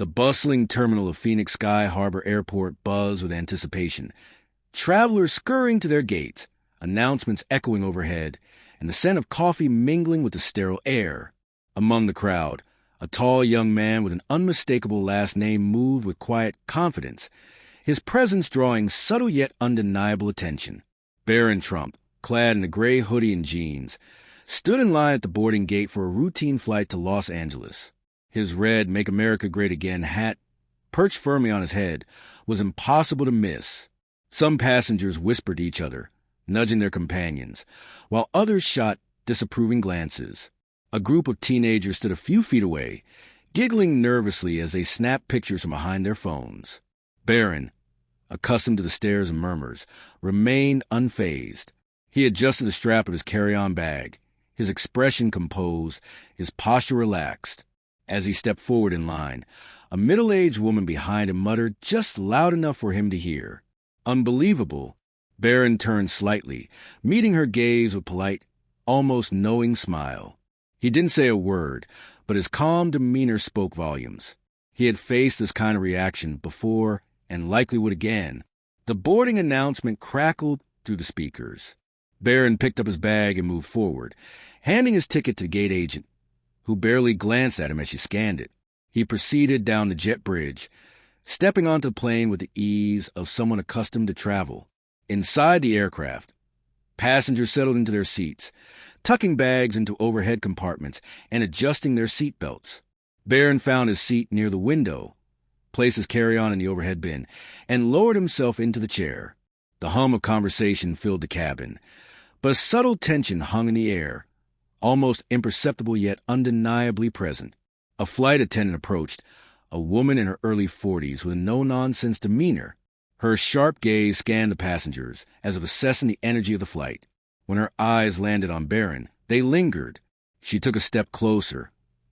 The bustling terminal of Phoenix Sky Harbor Airport buzzed with anticipation. Travelers scurrying to their gates, announcements echoing overhead, and the scent of coffee mingling with the sterile air. Among the crowd, a tall young man with an unmistakable last name moved with quiet confidence, his presence drawing subtle yet undeniable attention. Baron Trump, clad in a gray hoodie and jeans, stood in line at the boarding gate for a routine flight to Los Angeles. His red Make America Great Again hat, perched firmly on his head, was impossible to miss. Some passengers whispered to each other, nudging their companions, while others shot disapproving glances. A group of teenagers stood a few feet away, giggling nervously as they snapped pictures from behind their phones. Baron, accustomed to the stares and murmurs, remained unfazed. He adjusted the strap of his carry-on bag, his expression composed, his posture relaxed. As he stepped forward in line, a middle-aged woman behind him muttered just loud enough for him to hear. Unbelievable. Baron turned slightly, meeting her gaze with polite, almost knowing smile. He didn't say a word, but his calm demeanor spoke volumes. He had faced this kind of reaction before and likely would again. The boarding announcement crackled through the speakers. Baron picked up his bag and moved forward, handing his ticket to the gate agent, who barely glanced at him as she scanned it. He proceeded down the jet bridge, stepping onto the plane with the ease of someone accustomed to travel. Inside the aircraft, passengers settled into their seats, tucking bags into overhead compartments and adjusting their seat belts. Baron found his seat near the window, placed his carry-on in the overhead bin, and lowered himself into the chair. The hum of conversation filled the cabin, but a subtle tension hung in the air, almost imperceptible yet undeniably present. A flight attendant approached, a woman in her early 40s with a no-nonsense demeanor. Her sharp gaze scanned the passengers, as if assessing the energy of the flight. When her eyes landed on Baron, they lingered. She took a step closer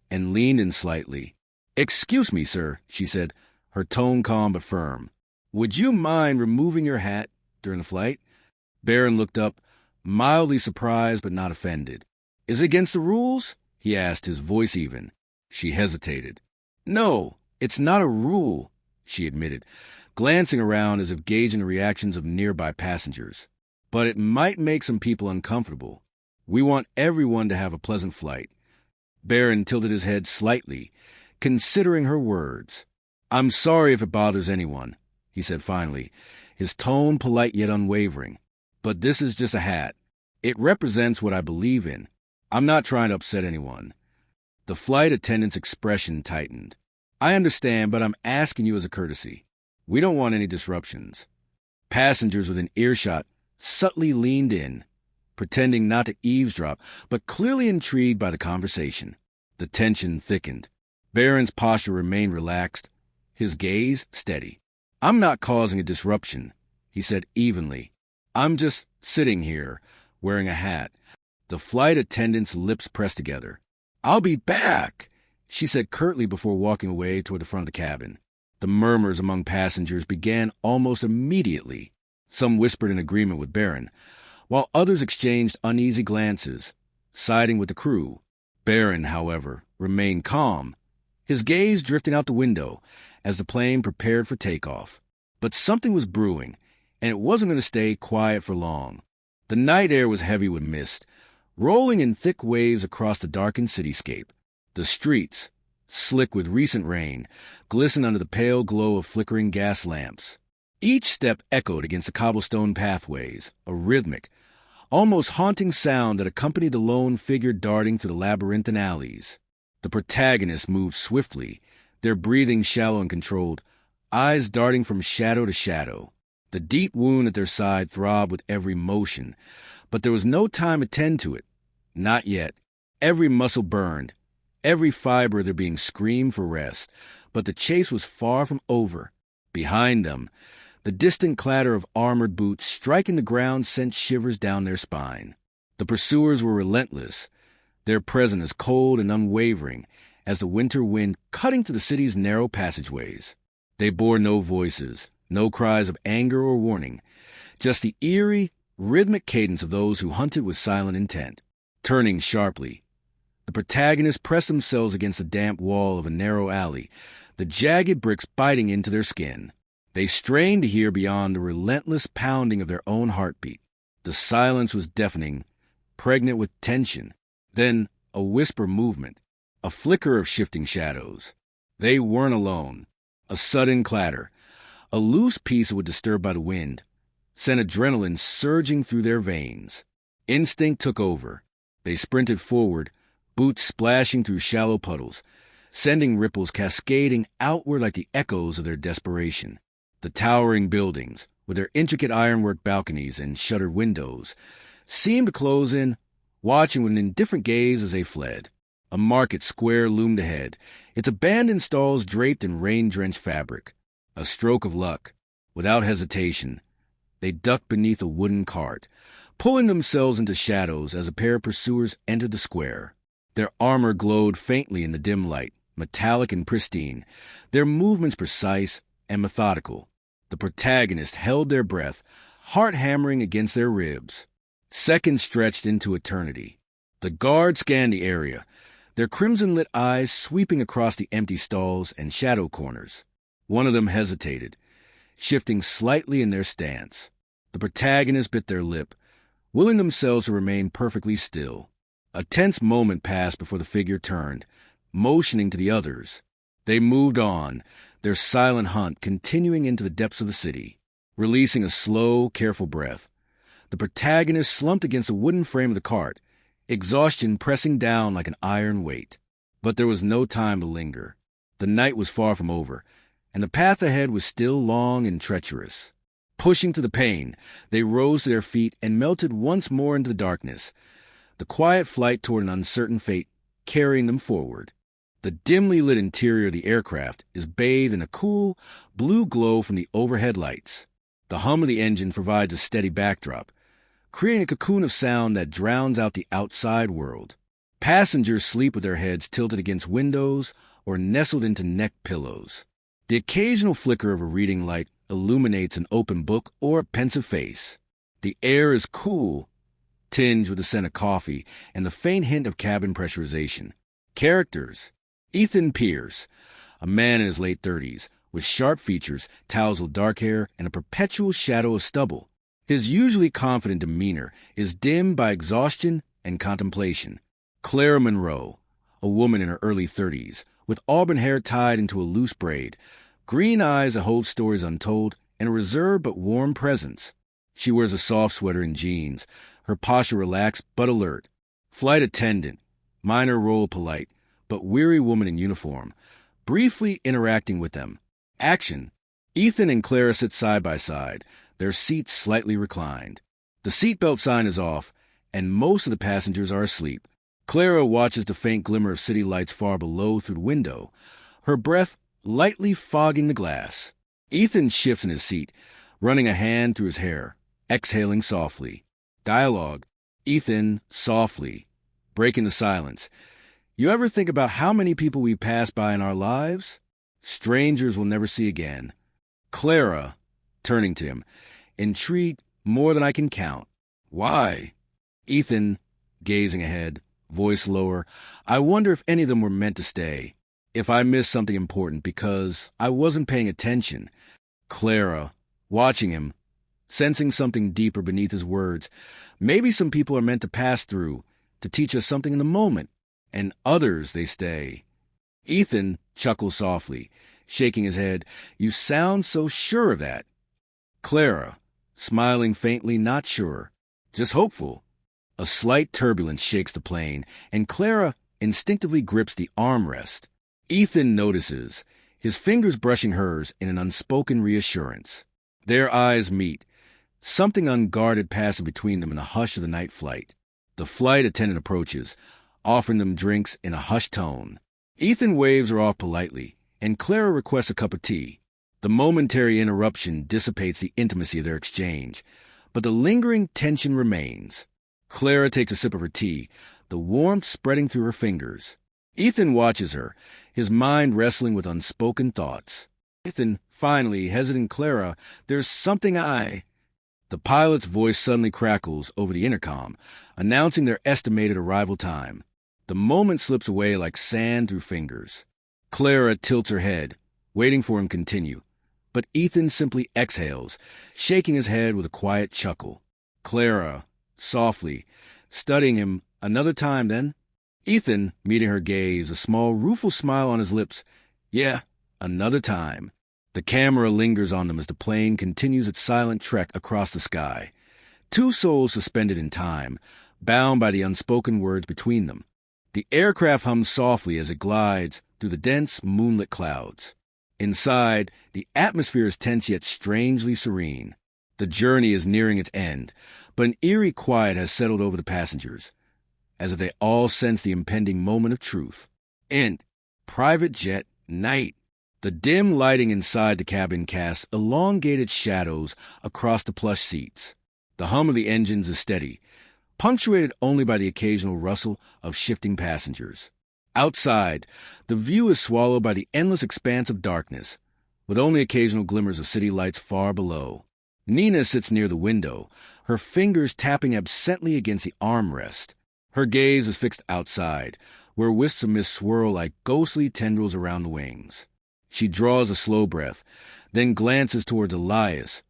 and leaned in slightly. "Excuse me, sir," she said, her tone calm but firm. "Would you mind removing your hat during the flight?" Baron looked up, mildly surprised but not offended. "Is it against the rules?" he asked, his voice even. She hesitated. "No, it's not a rule," she admitted, glancing around as if gauging the reactions of nearby passengers. "But it might make some people uncomfortable. We want everyone to have a pleasant flight." Baron tilted his head slightly, considering her words. "I'm sorry if it bothers anyone," he said finally, his tone polite yet unwavering. "But this is just a hat. It represents what I believe in. I'm not trying to upset anyone." The flight attendant's expression tightened. "I understand, but I'm asking you as a courtesy. We don't want any disruptions." Passengers within earshot subtly leaned in, pretending not to eavesdrop, but clearly intrigued by the conversation. The tension thickened. Baron's posture remained relaxed, his gaze steady. "I'm not causing a disruption," he said evenly. "I'm just sitting here, wearing a hat." The flight attendant's lips pressed together. "I'll be back," she said curtly before walking away toward the front of the cabin. The murmurs among passengers began almost immediately. Some whispered in agreement with Baron, while others exchanged uneasy glances, siding with the crew. Baron, however, remained calm, his gaze drifting out the window as the plane prepared for takeoff. But something was brewing, and it wasn't going to stay quiet for long. The night air was heavy with mist, rolling in thick waves across the darkened cityscape. The streets, slick with recent rain, glistened under the pale glow of flickering gas lamps. Each step echoed against the cobblestone pathways, a rhythmic, almost haunting sound that accompanied the lone figure darting through the labyrinthine alleys. The protagonists moved swiftly, their breathing shallow and controlled, eyes darting from shadow to shadow. The deep wound at their side throbbed with every motion, but there was no time to tend to it. Not yet. Every muscle burned, every fiber of their being screamed for rest, but the chase was far from over. Behind them, the distant clatter of armored boots striking the ground sent shivers down their spine. The pursuers were relentless, their presence as cold and unwavering as the winter wind cutting through the city's narrow passageways. They bore no voices, no cries of anger or warning, just the eerie, rhythmic cadence of those who hunted with silent intent. Turning sharply, The protagonists press themselves against the damp wall of a narrow alley, the jagged bricks biting into their skin. They strain to hear beyond the relentless pounding of their own heartbeat. The silence was deafening, pregnant with tension. Then a whisper movement, a flicker of shifting shadows. They weren't alone. A sudden clatter, a loose piece that was disturbed by the wind, sent adrenaline surging through their veins. Instinct took over. They sprinted forward, boots splashing through shallow puddles, sending ripples cascading outward like the echoes of their desperation. The towering buildings, with their intricate ironwork balconies and shuttered windows, seemed to close in, watching with an indifferent gaze as they fled. A market square loomed ahead, its abandoned stalls draped in rain-drenched fabric. A stroke of luck. Without hesitation, they ducked beneath a wooden cart, pulling themselves into shadows as a pair of pursuers entered the square. Their armor glowed faintly in the dim light, metallic and pristine, their movements precise and methodical. The protagonists held their breath, heart hammering against their ribs. Seconds stretched into eternity. The guard scanned the area, their crimson-lit eyes sweeping across the empty stalls and shadow corners. One of them hesitated, shifting slightly in their stance. The protagonists bit their lip, willing themselves to remain perfectly still. A tense moment passed before the figure turned, motioning to the others. They moved on, their silent hunt continuing into the depths of the city. Releasing a slow, careful breath, the protagonist slumped against the wooden frame of the cart, exhaustion pressing down like an iron weight. But there was no time to linger. The night was far from over, and the path ahead was still long and treacherous. Pushing to the pain, they rose to their feet and melted once more into the darkness, the quiet flight toward an uncertain fate carrying them forward. The dimly lit interior of the aircraft is bathed in a cool, blue glow from the overhead lights. The hum of the engine provides a steady backdrop, creating a cocoon of sound that drowns out the outside world. Passengers sleep with their heads tilted against windows or nestled into neck pillows. The occasional flicker of a reading light illuminates an open book or a pensive face. The air is cool, tinged with the scent of coffee and the faint hint of cabin pressurization. Characters: Ethan Pierce, a man in his late 30s, with sharp features, tousled dark hair, and a perpetual shadow of stubble. His usually confident demeanor is dimmed by exhaustion and contemplation. Clara Monroe, a woman in her early 30s, with auburn hair tied into a loose braid, green eyes that hold stories untold, and a reserved but warm presence. She wears a soft sweater and jeans, her posture relaxed but alert. Flight attendant, minor role polite, but weary woman in uniform, briefly interacting with them. Action: Ethan and Clara sit side by side, their seats slightly reclined. The seatbelt sign is off, and most of the passengers are asleep. Clara watches the faint glimmer of city lights far below through the window, her breath lightly fogging the glass. Ethan shifts in his seat, running a hand through his hair, exhaling softly. Dialogue: Ethan, softly, breaking the silence. You ever think about how many people we pass by in our lives? Strangers we'll never see again. Clara, turning to him, intrigued more than I can count. Why? Ethan, gazing ahead, voice lower. I wonder if any of them were meant to stay. If I missed something important because I wasn't paying attention. Clara, watching him, sensing something deeper beneath his words. Maybe some people are meant to pass through, to teach us something in the moment, and others they stay. Ethan chuckles softly, shaking his head. You sound so sure of that. Clara, smiling faintly, not sure, just hopeful. A slight turbulence shakes the plane, and Clara instinctively grips the armrest. Ethan notices, his fingers brushing hers in an unspoken reassurance. Their eyes meet, something unguarded passing between them in the hush of the night flight. The flight attendant approaches, offering them drinks in a hushed tone. Ethan waves her off politely, and Clara requests a cup of tea. The momentary interruption dissipates the intimacy of their exchange, but the lingering tension remains. Clara takes a sip of her tea, the warmth spreading through her fingers. Ethan watches her, his mind wrestling with unspoken thoughts. Ethan, finally, hesitant Clara, there's something The pilot's voice suddenly crackles over the intercom, announcing their estimated arrival time. The moment slips away like sand through fingers. Clara tilts her head, waiting for him to continue. But Ethan simply exhales, shaking his head with a quiet chuckle. Clara, softly, studying him. Another time, then? Ethan, meeting her gaze, a small, rueful smile on his lips. Yeah, another time. The camera lingers on them as the plane continues its silent trek across the sky. Two souls suspended in time, bound by the unspoken words between them. The aircraft hums softly as it glides through the dense, moonlit clouds. Inside, the atmosphere is tense yet strangely serene. The journey is nearing its end, but an eerie quiet has settled over the passengers, as if they all sense the impending moment of truth. End. Private jet night. The dim lighting inside the cabin casts elongated shadows across the plush seats. The hum of the engines is steady, punctuated only by the occasional rustle of shifting passengers. Outside, the view is swallowed by the endless expanse of darkness, with only occasional glimmers of city lights far below. Nina sits near the window, her fingers tapping absently against the armrest. Her gaze is fixed outside, where wisps of mist swirl like ghostly tendrils around the wings. She draws a slow breath, then glances towards Elias,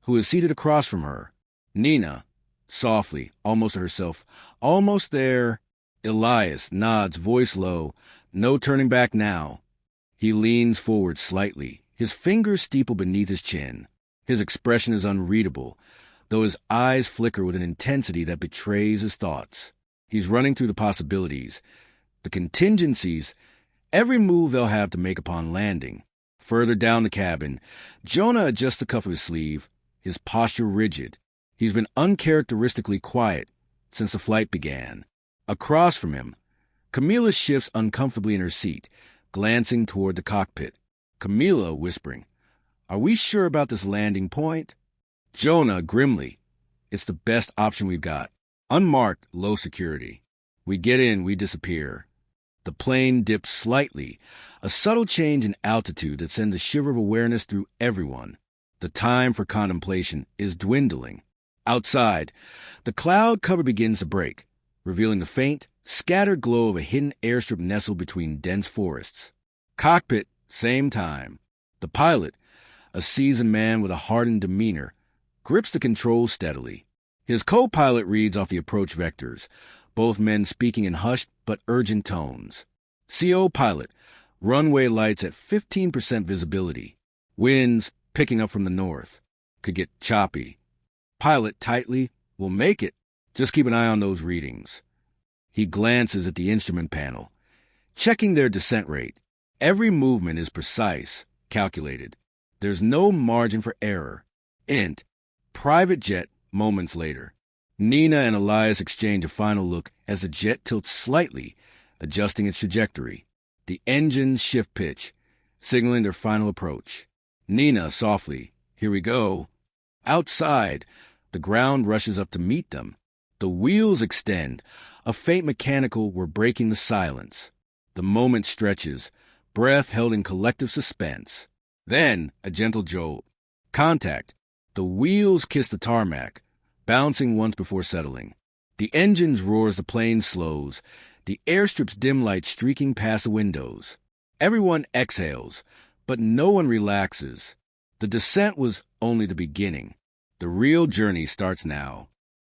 who is seated across from her. Nina, softly, almost to herself, almost there. Elias nods, voice low. No turning back now. He leans forward slightly, his fingers steeple beneath his chin. His expression is unreadable, though his eyes flicker with an intensity that betrays his thoughts. He's running through the possibilities, the contingencies, every move they'll have to make upon landing. Further down the cabin, Jonah adjusts the cuff of his sleeve, his posture rigid. He's been uncharacteristically quiet since the flight began. Across from him, Camila shifts uncomfortably in her seat, glancing toward the cockpit. Camila whispering, "Are we sure about this landing point?" Jonah grimly, "It's the best option we've got. Unmarked, low security. We get in, we disappear." The plane dips slightly, a subtle change in altitude that sends a shiver of awareness through everyone. The time for contemplation is dwindling. Outside, the cloud cover begins to break, revealing the faint, scattered glow of a hidden airstrip nestled between dense forests. Cockpit, same time. The pilot, a seasoned man with a hardened demeanor, grips the controls steadily. His co-pilot reads off the approach vectors, both men speaking in hushed but urgent tones. CO pilot, runway lights at 15% visibility. Winds picking up from the north. Could get choppy. Pilot tightly, "We'll make it. Just keep an eye on those readings." He glances at the instrument panel, checking their descent rate. Every movement is precise, calculated. There's no margin for error. Int. Private jet moments later. Nina and Elias exchange a final look as the jet tilts slightly, adjusting its trajectory. The engines shift pitch, signaling their final approach. Nina softly, "Here we go." Outside, the ground rushes up to meet them. The wheels extend, a faint mechanical "we're breaking the silence." The moment stretches, breath held in collective suspense. Then, a gentle jolt. Contact. The wheels kiss the tarmac, bouncing once before settling. The engines roar as the plane slows, the airstrip's dim light streaking past the windows. Everyone exhales, but no one relaxes. The descent was only the beginning. The real journey starts now.